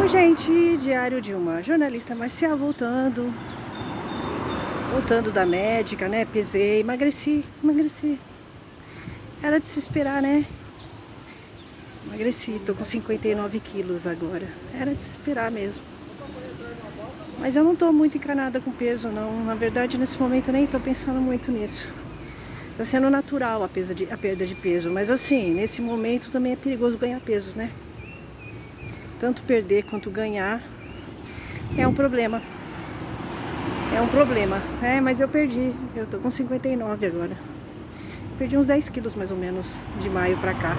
Oi, gente, diário de uma jornalista marcial voltando da médica, né? Pesei, emagreci. Era de se esperar, né? Emagreci, tô com 59 quilos agora. Era de se esperar mesmo. Mas eu não tô muito encanada com peso, não. Na verdade, nesse momento eu nem tô pensando muito nisso. Tá sendo natural a perda de peso, mas assim, nesse momento também é perigoso ganhar peso, né? Tanto perder quanto ganhar é um problema. Mas eu perdi. Eu tô com 59 agora. Perdi uns 10 quilos mais ou menos de maio pra cá.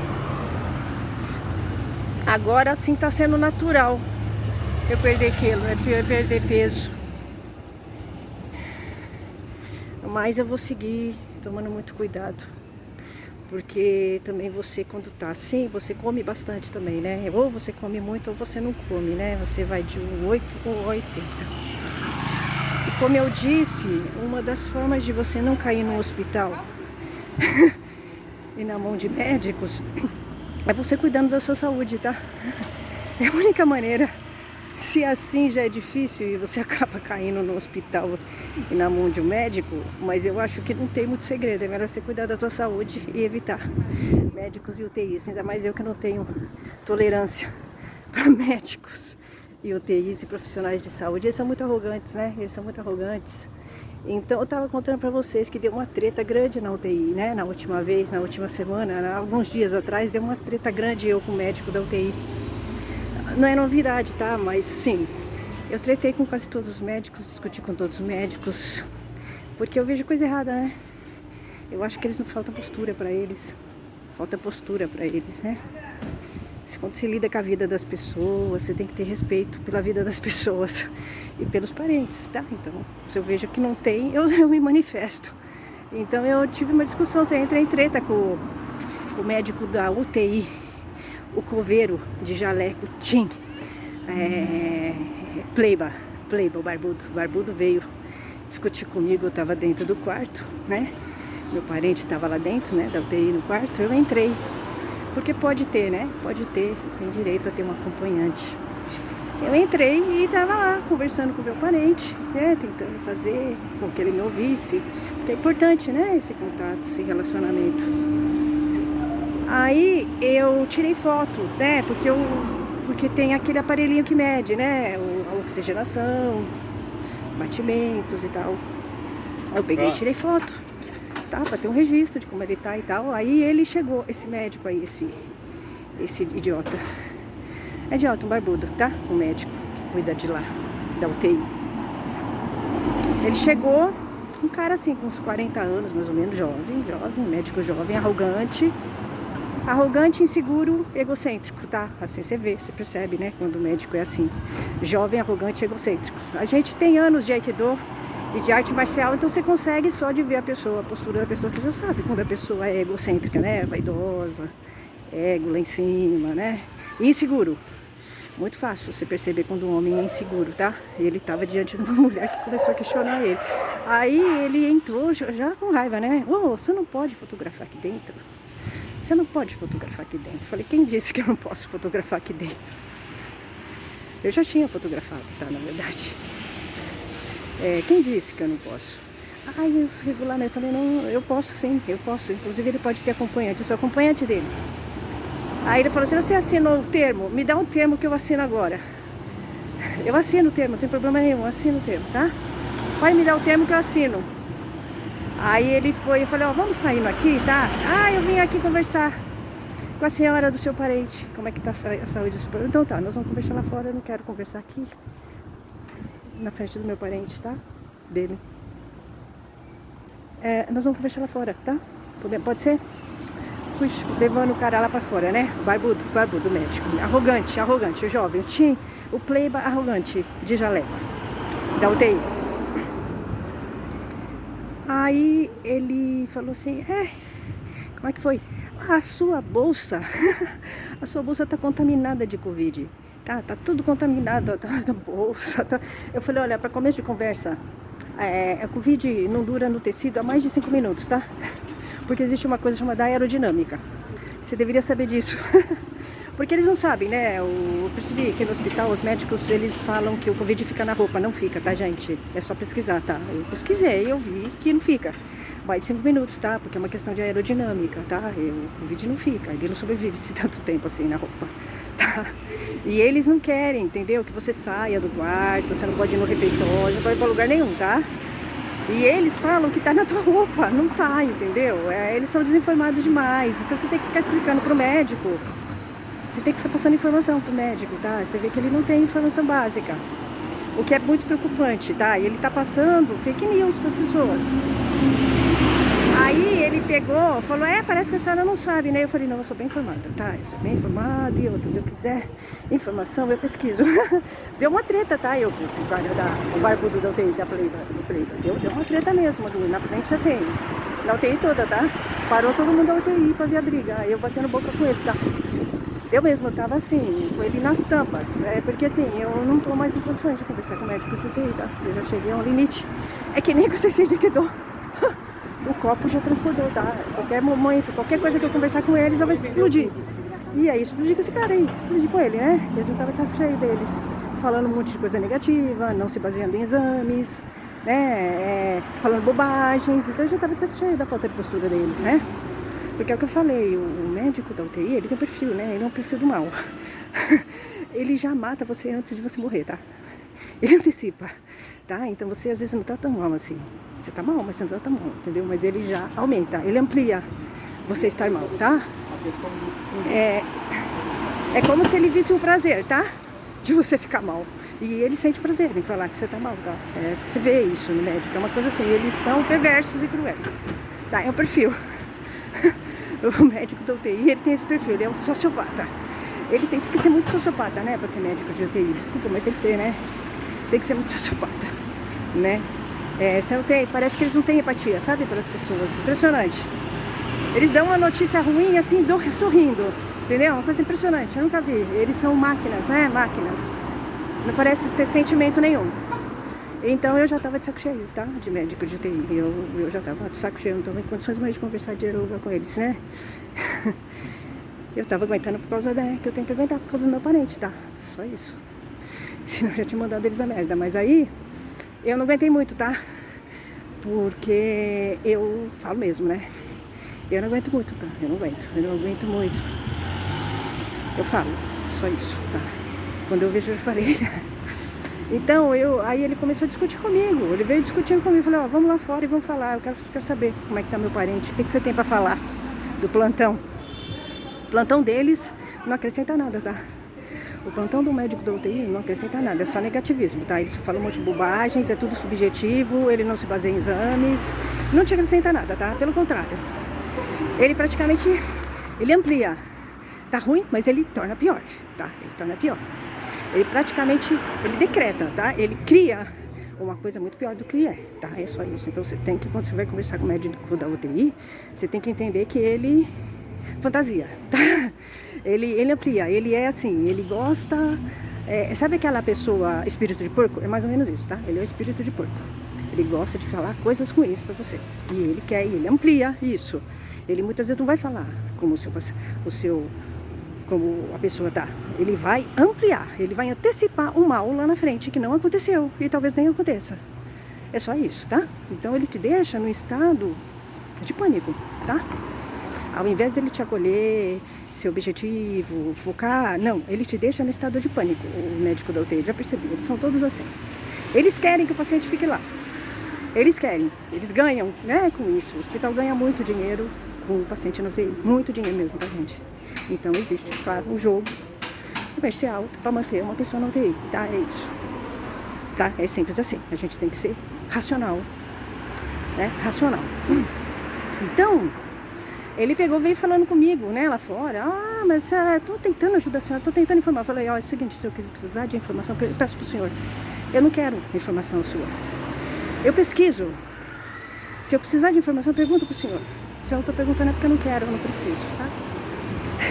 Agora sim tá sendo natural eu perder quilo, eu perder peso. Mas eu vou seguir tomando muito cuidado. Porque também você, quando tá assim, você come bastante também, né? Ou você come muito ou você não come, né? Você vai de 8 ou 80. E como eu disse, uma das formas de você não cair no hospital e na mão de médicos é você cuidando da sua saúde, tá? É a única maneira. Se assim já é difícil e você acaba caindo no hospital e na mão de um médico, mas eu acho que não tem muito segredo. É melhor você cuidar da tua saúde e evitar médicos e UTIs. Ainda mais eu que não tenho tolerância para médicos e UTIs e profissionais de saúde. Eles são muito arrogantes, né? Então eu tava contando para vocês que deu uma treta grande na UTI, né? Na última semana, alguns dias atrás, deu uma treta grande eu com o médico da UTI. Não é novidade, tá? Mas sim, eu tretei com quase todos os médicos, discuti com todos os médicos, porque eu vejo coisa errada, né? Eu acho que eles não faltam postura pra eles. Falta postura pra eles, né? Quando você lida com a vida das pessoas, você tem que ter respeito pela vida das pessoas e pelos parentes, tá? Então, se eu vejo que não tem, eu me manifesto. Então, eu tive uma discussão, entrei em treta com o médico da UTI, o coveiro de jaleco, Tim, Pleiba, o barbudo veio discutir comigo, eu estava dentro do quarto, né? Meu parente estava lá dentro, né, da UTI no quarto, eu entrei. Porque pode ter, né? Tem direito a ter um acompanhante. Eu entrei e estava lá, conversando com o meu parente, né? Tentando fazer com que ele me ouvisse. Porque é importante, né? Esse contato, esse relacionamento. Aí eu tirei foto, né? Porque tem aquele aparelhinho que mede, né? A oxigenação, batimentos e tal. Eu peguei e tirei foto. Tá, pra ter um registro de como ele tá e tal. Aí ele chegou, esse médico aí, esse idiota. É idiota, um barbudo, tá? Um médico que cuida de lá, da UTI. Ele chegou, um cara assim, com uns 40 anos, mais ou menos, jovem, médico jovem, arrogante, inseguro, egocêntrico, tá? Assim você vê, você percebe, né? Quando o médico é assim, jovem, arrogante, egocêntrico. A gente tem anos de Aikido e de arte marcial, então você consegue só de ver a postura da pessoa, você já sabe quando a pessoa é egocêntrica, né? Vaidosa, ego lá em cima, né? E inseguro. Muito fácil você perceber quando um homem é inseguro, tá? Ele estava diante de uma mulher que começou a questionar ele. Aí ele entrou já com raiva, né? Ô, você não pode fotografar aqui dentro? Você não pode fotografar aqui dentro. Falei, quem disse que eu não posso fotografar aqui dentro? Eu já tinha fotografado, tá? Na verdade. Quem disse que eu não posso? Aí os regulamentos, eu falei, não, eu posso sim, eu posso. Inclusive ele pode ter acompanhante, eu sou acompanhante dele. Aí ele falou assim, você assinou o termo? Me dá um termo que eu assino agora. Eu assino o termo, não tem problema nenhum, assino o termo, tá? Pode me dar o termo que eu assino. Aí ele foi, eu falei, ó, vamos saindo aqui, tá? Ah, eu vim aqui conversar com a senhora do seu parente. Como é que tá a saúde do seu parente? Então tá, nós vamos conversar lá fora, eu não quero conversar aqui. Na frente do meu parente, tá? Dele. Nós vamos conversar lá fora, tá? Pode ser? Fui levando o cara lá pra fora, né? Barbudo médico. Arrogante, jovem. O Pleiba arrogante, de jaleco, da UTI. Aí ele falou assim, como é que foi? A sua bolsa tá contaminada de Covid. Tá tudo contaminado, a bolsa. Eu falei, olha, para começo de conversa, a Covid não dura no tecido há mais de 5 minutos, tá? Porque existe uma coisa chamada aerodinâmica. Você deveria saber disso. Porque eles não sabem, né? Eu percebi que no hospital os médicos, eles falam que o Covid fica na roupa. Não fica, tá, gente? É só pesquisar, tá? Eu pesquisei, eu vi que não fica. Mais de 5 minutos, tá? Porque é uma questão de aerodinâmica, tá? O Covid não fica, ele não sobrevive esse tanto tempo assim na roupa, tá? E eles não querem, entendeu? Que você saia do quarto, você não pode ir no refeitório, não pode ir pra lugar nenhum, tá? E eles falam que tá na tua roupa, não tá, entendeu? Eles são desinformados demais, então você tem que ficar explicando pro médico. Você tem que ficar passando informação pro médico, tá? Você vê que ele não tem informação básica. O que é muito preocupante, tá? E ele tá passando fake news pras pessoas. Aí ele pegou, falou, parece que a senhora não sabe, né? Eu falei, não, eu sou bem informada, tá? Eu sou bem informada e outra, se eu quiser informação, eu pesquiso. Deu uma treta, tá? O barbudo da UTI, da Pleiba. Deu uma treta mesmo, na frente assim, na UTI toda, tá? Parou todo mundo da UTI pra ver a briga. Aí eu batendo boca com ele, tá? Eu mesmo tava assim, com ele nas tampas. Porque assim, eu não tô mais em condições de conversar com o médico de UTI, tá? Eu já cheguei a um limite. É que nem com o CC de Liquidor. O copo já transbordou, tá? Qualquer momento, qualquer coisa que eu conversar com eles, eu vou explodir. E aí, explodir com esse cara aí, explodir com ele, né? Eu já tava de saco cheio deles, falando um monte de coisa negativa, não se baseando em exames, né? Falando bobagens. Então eu já tava de saco cheio da falta de postura deles, né? Porque é o que eu falei, o médico da UTI, ele tem um perfil, né? Ele é um perfil do mal. Ele já mata você antes de você morrer, tá? Ele antecipa, tá? Então você às vezes não tá tão mal assim. Você tá mal, mas você não tá tão mal, entendeu? Mas ele já aumenta, ele amplia você estar mal, tá? É como se ele visse o prazer, tá? De você ficar mal. E ele sente prazer em falar que você tá mal, tá? Você vê isso no médico, é uma coisa assim, eles são perversos e cruéis, tá? É um perfil. O médico da UTI, ele tem esse perfil, ele é um sociopata. Ele tem que ser muito sociopata, né? Pra ser médico de UTI, desculpa, mas tem que ter, né? Tem que ser muito sociopata, né? Você não tem, parece que eles não têm empatia, sabe? Pelas pessoas, impressionante. Eles dão uma notícia ruim assim, sorrindo, entendeu? Uma coisa impressionante, eu nunca vi. Eles são máquinas, né? Máquinas. Não parece ter sentimento nenhum. Então eu já tava de saco cheio, tá? De médico de UTI. Eu já tava de saco cheio, não tava em condições mais de conversar, de dialogar com eles, né? Eu tava aguentando por causa que eu tenho que aguentar por causa do meu parente, tá? Só isso. Senão eu já tinha mandado eles a merda. Mas aí, eu não aguentei muito, tá? Porque eu falo mesmo, né? Eu não aguento muito, tá? Eu não aguento muito. Eu falo, só isso, tá? Quando eu vejo, eu falei. Então, aí ele começou a discutir comigo. Ele veio discutindo comigo. Falei, vamos lá fora e vamos falar. Eu quero saber como é que tá meu parente. O que você tem pra falar do plantão? O plantão deles não acrescenta nada, tá? O plantão do médico da UTI não acrescenta nada, é só negativismo, tá? Ele só fala um monte de bobagens, é tudo subjetivo, ele não se baseia em exames, não te acrescenta nada, tá? Pelo contrário. Ele praticamente, ele amplia. Tá ruim, mas ele torna pior, tá? Ele torna pior. Ele praticamente, ele decreta, tá? Ele cria uma coisa muito pior do que é, tá? É só isso. Então você tem que, quando você vai conversar com o médico da UTI, você tem que entender que ele fantasia, tá? Ele amplia, ele é assim, ele gosta... sabe aquela pessoa, espírito de porco? É mais ou menos isso, tá? Ele é o espírito de porco. Ele gosta de falar coisas ruins pra você. E ele quer, ele amplia isso. Ele muitas vezes não vai falar como como a pessoa tá. Ele vai ampliar, ele vai antecipar um mal lá na frente que não aconteceu e talvez nem aconteça. É só isso, tá? Então ele te deixa num estado de pânico, tá? Ao invés dele te acolher, ser objetivo, focar, não, ele te deixa no estado de pânico. O médico da UTI, já percebi, eles são todos assim. Eles querem que o paciente fique lá. Eles querem, eles ganham, né, com isso. O hospital ganha muito dinheiro com o paciente na UTI, muito dinheiro mesmo, tá, gente? Então existe, claro, um jogo comercial para manter uma pessoa na UTI, tá? É isso. Tá? É simples assim. A gente tem que ser racional, né? Racional. Então, ele veio falando comigo, né, lá fora. Mas tô tentando ajudar a senhora, tô tentando informar. Eu falei, é o seguinte, se eu precisar de informação, eu peço pro senhor. Eu não quero informação sua. Eu pesquiso. Se eu precisar de informação, eu pergunto pro senhor. Se eu não tô perguntando é porque eu não quero, eu não preciso, tá?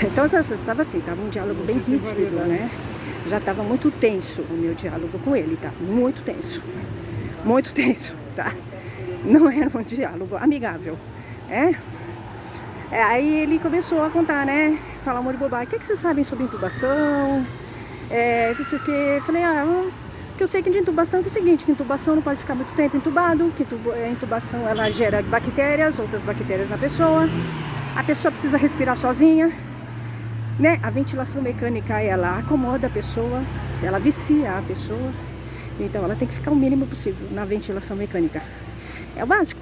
Então estava assim, estava um diálogo bem ríspido, né? Já estava muito tenso o meu diálogo com ele, tá? Muito tenso, tá? Não era um diálogo amigável, Aí ele começou a contar, né? falar um monte de bobagem. O que vocês sabem sobre intubação? Falei, que eu sei que de intubação é o seguinte, que intubação não pode ficar muito tempo entubado, que a intubação ela gera bactérias, outras bactérias na pessoa. A pessoa precisa respirar sozinha, né? A ventilação mecânica, ela acomoda a pessoa, ela vicia a pessoa. Então ela tem que ficar o mínimo possível na ventilação mecânica. É o básico.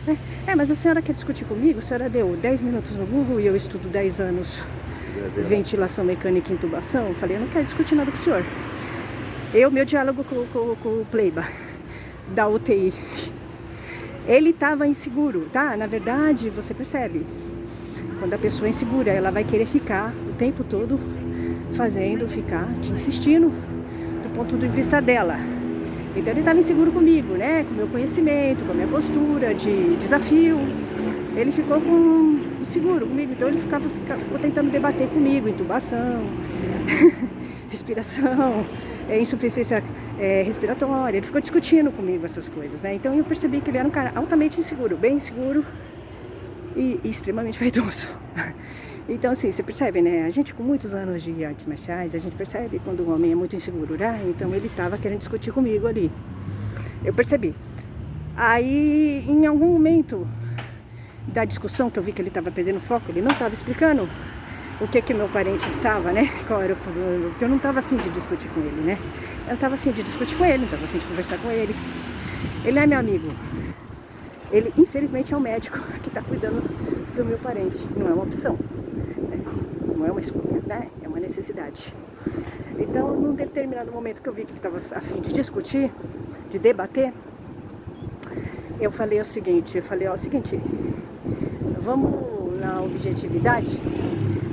Né? Mas a senhora quer discutir comigo? A senhora deu 10 minutos no Google e eu estudo 10 anos ventilação mecânica e intubação. Eu falei, eu não quero discutir nada com o senhor. Meu diálogo com o Pleiba da UTI. Ele estava inseguro, tá? Na verdade, você percebe. Quando a pessoa é insegura, ela vai querer ficar o tempo todo te insistindo do ponto de vista dela. Então ele estava inseguro comigo, né? Com o meu conhecimento, com a minha postura de desafio. Ele ficou inseguro comigo, então ele ficou tentando debater comigo, intubação, respiração, insuficiência respiratória. Ele ficou discutindo comigo essas coisas, né? Então eu percebi que ele era um cara altamente inseguro, bem inseguro e extremamente vaidoso. Então assim, você percebe, né? A gente com muitos anos de artes marciais, a gente percebe quando o homem é muito inseguro, né? Então ele estava querendo discutir comigo ali. Eu percebi. Aí, em algum momento da discussão, que eu vi que ele estava perdendo foco, ele não estava explicando o que meu parente estava, né? Qual era o problema, porque eu não estava afim de discutir com ele, né? Eu não estava afim de discutir com ele, não estava afim de conversar com ele. Ele é meu amigo. Ele, infelizmente, é o médico que está cuidando do meu parente. Não é uma opção, né? Não é uma escolha, né? É uma necessidade. Então, num determinado momento que eu vi que ele estava afim de discutir, de debater, eu falei o seguinte, vamos na objetividade,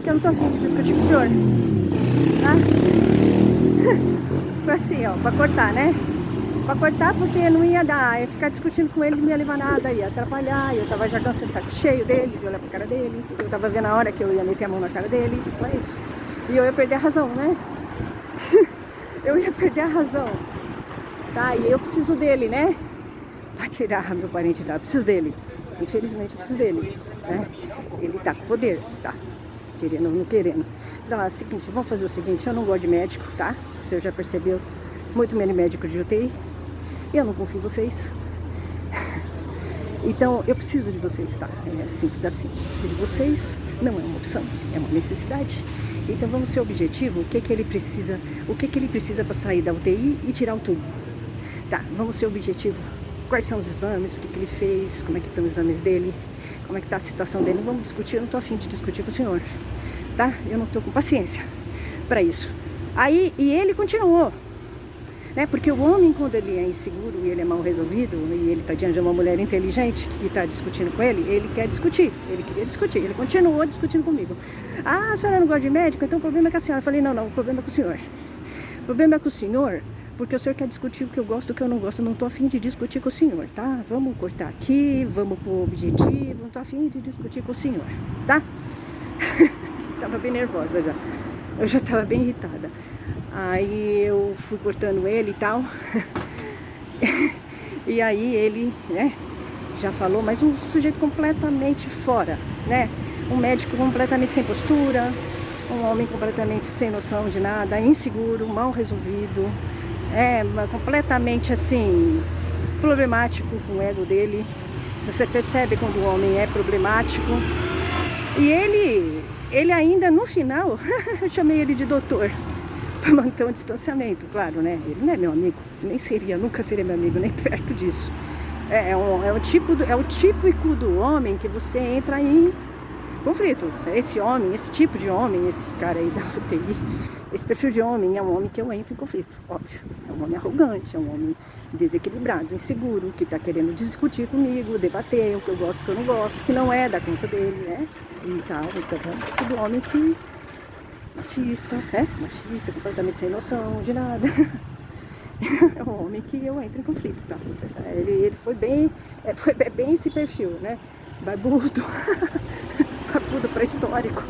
que eu não tô afim de discutir com o senhor, tá? Foi assim, ó, pra cortar, né? Pra cortar porque não ia dar, ia ficar discutindo com ele, não ia levar nada, ia atrapalhar, eu tava já cansado, saco cheio dele, de olhar pra cara dele, eu tava vendo a hora que eu ia meter a mão na cara dele, só isso. E eu ia perder a razão, né? Eu ia perder a razão, tá? E eu preciso dele, né? Pra tirar meu parente lá, eu preciso dele. Infelizmente eu preciso dele, né? Ele tá com poder, tá? Querendo ou não querendo. Então, é o seguinte, vamos fazer o seguinte, eu não gosto de médico, tá? O senhor já percebeu, muito menos médico de UTI. Eu não confio em vocês. Então, eu preciso de vocês, tá? É simples assim. Eu preciso de vocês, não é uma opção, é uma necessidade. Então, vamos ser objetivo, o que ele precisa para sair da UTI e tirar o tubo. Tá, vamos ser objetivo. Quais são os exames, o que ele fez, como é que estão os exames dele, como é que está a situação dele. Vamos discutir, eu não estou afim de discutir com o senhor, tá? Eu não estou com paciência para isso. Aí, e ele continuou, né? Porque o homem, quando ele é inseguro e ele é mal resolvido, e ele está diante de uma mulher inteligente que está discutindo com ele quer discutir, ele queria discutir, ele continuou discutindo comigo. Ah, a senhora não gosta de médico? Então o problema é com a senhora. Eu falei, não, o problema é com o senhor. O problema é com o senhor, porque o senhor quer discutir o que eu gosto, o que eu não gosto. Eu não estou afim de discutir com o senhor, tá? Vamos cortar aqui, vamos pro objetivo. Não estou afim de discutir com o senhor, tá? Tava bem nervosa já. Eu já estava bem irritada. Aí eu fui cortando ele e tal. E aí ele, né, já falou, mas um sujeito completamente fora, né? Um médico completamente sem postura, um homem completamente sem noção de nada, inseguro, mal resolvido, completamente assim, problemático com o ego dele. Você percebe quando o homem é problemático. E ele ainda no final, eu chamei ele de doutor, para manter um distanciamento, claro, né? Ele não é meu amigo, nunca seria meu amigo, nem perto disso. É o típico do homem que você entra em conflito. Esse tipo de homem, esse cara aí da UTI, esse perfil de homem é um homem que eu entro em conflito, óbvio. É um homem arrogante, é um homem desequilibrado, inseguro, que está querendo discutir comigo, debater o que eu gosto, o que eu não gosto, que não é da conta dele, né? E tal, então é um tipo de homem que machista, completamente sem noção de nada. É um homem que eu entro em conflito, tá? Ele foi bem esse perfil, né? Barbudo, pré-histórico.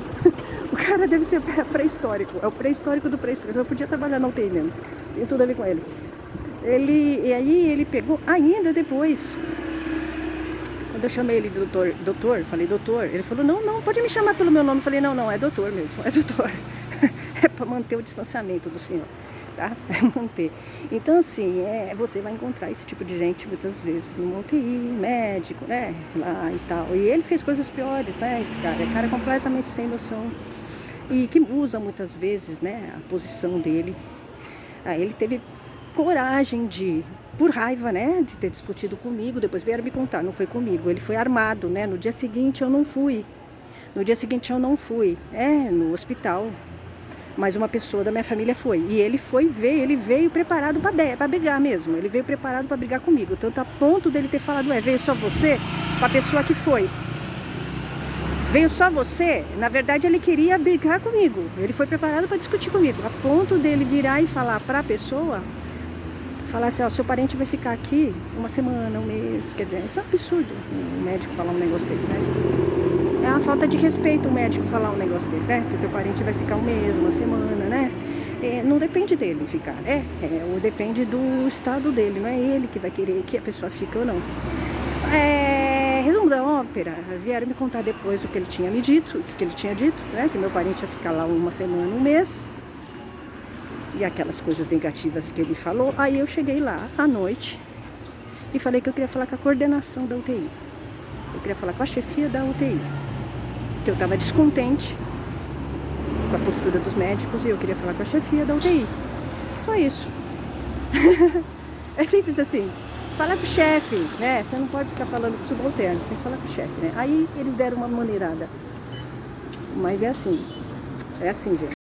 O cara deve ser pré-histórico, é o pré-histórico do pré-histórico. Eu podia trabalhar na UTI mesmo, tem tudo a ver com ele. E aí ele pegou, ainda depois, Quando eu chamei ele de doutor, falei, doutor, ele falou, não, pode me chamar pelo meu nome. Eu falei, não, é doutor mesmo, é doutor. É para manter o distanciamento do senhor, tá? É manter. Então, assim, você vai encontrar esse tipo de gente muitas vezes no UTI, médico, né, lá e tal. E ele fez coisas piores, né, esse cara. É cara completamente sem noção e que usa muitas vezes, né, a posição dele. Aí ele teve coragem de, por raiva, né, de ter discutido comigo, depois vieram me contar, não foi comigo, ele foi armado, né, no dia seguinte eu não fui, no hospital, mas uma pessoa da minha família foi, e ele veio preparado para brigar mesmo, ele veio preparado para brigar comigo, tanto a ponto dele ter falado, veio só você, para a pessoa que foi. Veio só você? Na verdade ele queria brigar comigo, ele foi preparado para discutir comigo, a ponto dele virar e falar para a pessoa, falar assim, seu parente vai ficar aqui uma semana, um mês, quer dizer, isso é um absurdo um médico falar um negócio desse, né? É uma falta de respeito um médico falar um negócio desse, né? Que o teu parente vai ficar um mês, uma semana, né? Não depende dele ficar, depende do estado dele, não é ele que vai querer que a pessoa fique ou não. Resumo da ópera, vieram me contar depois o que ele tinha me dito, né? Que meu parente ia ficar lá uma semana, um mês. E aquelas coisas negativas que ele falou. Aí eu cheguei lá à noite e falei que eu queria falar com a coordenação da UTI. Eu queria falar com a chefia da UTI. Que eu estava descontente com a postura dos médicos e eu queria falar com a chefia da UTI. Só isso. É simples assim. Falar com o chefe, né? Você não pode ficar falando com o subalterno, você tem que falar com o chefe, né? Aí eles deram uma maneirada. Mas é assim, gente.